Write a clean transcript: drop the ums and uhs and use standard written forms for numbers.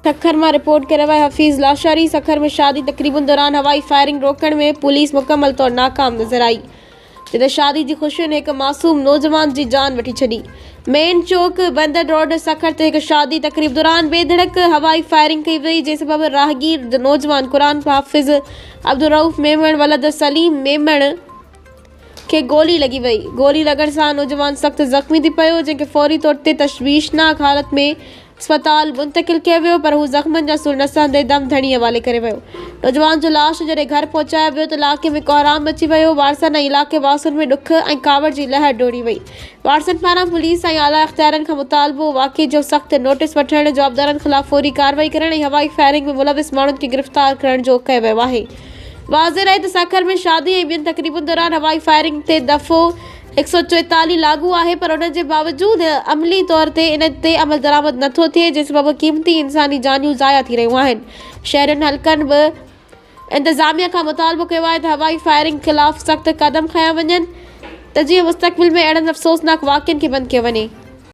सखर में रिपोर्ट करे रहा हफीज़ लाशारी। सखर में शादी तकरीबन दौरान हवाई फायरिंग रोकण में पुलिस मुकम्मल तौर नाकाम नजर आई, जिते शादी की खुशियों ने एक मासूम नौजवान की जान वठी छड़ी। मेन चौक बंदर रोड सखर ते एक शादी तकरीब दौरान बेधड़क हवाई फायरिंग की वही, जिस सबब राहगीर नौजवान कुरान हाफिज अब्दुल रऊफ मेमण वलद सलीम मेमण के गोली लगी वही। गोली लगन से नौजवान सख्त जख्मी थी पो, जैसे फौरी तौर पर तशवीशनाक हालत में अस्पताल मुंतकिल किया वो, पर हू जख्मन जा सुर न सहंदे दम धणी हवाले करे वो। नौजवान जो लाश जॾहिं घर पहुंचाया वो तो इलाके में कोहराम मची वो। वारसन इलाके वासन में दुख और कावड़ की लहर डोड़ी वही। वारसन पारा पुलिस और आला अख्तियारन का मुतालबो वाक़े जो सख्त नोटिस वठण, जवाबदारन खिलाफ फौरी कार्रवाई करण और हवाई फायरिंग में मुलविस मानून की गिरफ्तार करण जो कयो वियो आहे। वाज़े रहे तो सखर में शादी और बिन तकरीबन दौरान हवाई फायरिंग ते दफ़ो 144 लागू है, पर उन जे बावजूद अमली तौर ते इन ते अमल दरामद नथो थिए, जिस सबब कीमती इंसानी जानियूं ज़ाया थी रहियूं आहिनि। शहरनि हल्कनि बि इंतज़ामिया का मुतालबो कयो आहे त हवाई फायरिंग खिलाफ़ सख़्त कदम खया वञनि, त जीअं मुस्तक़बिल में अहिड़नि अफ़सोसनाक वाक़िअनि खे बंदि कयो वञे।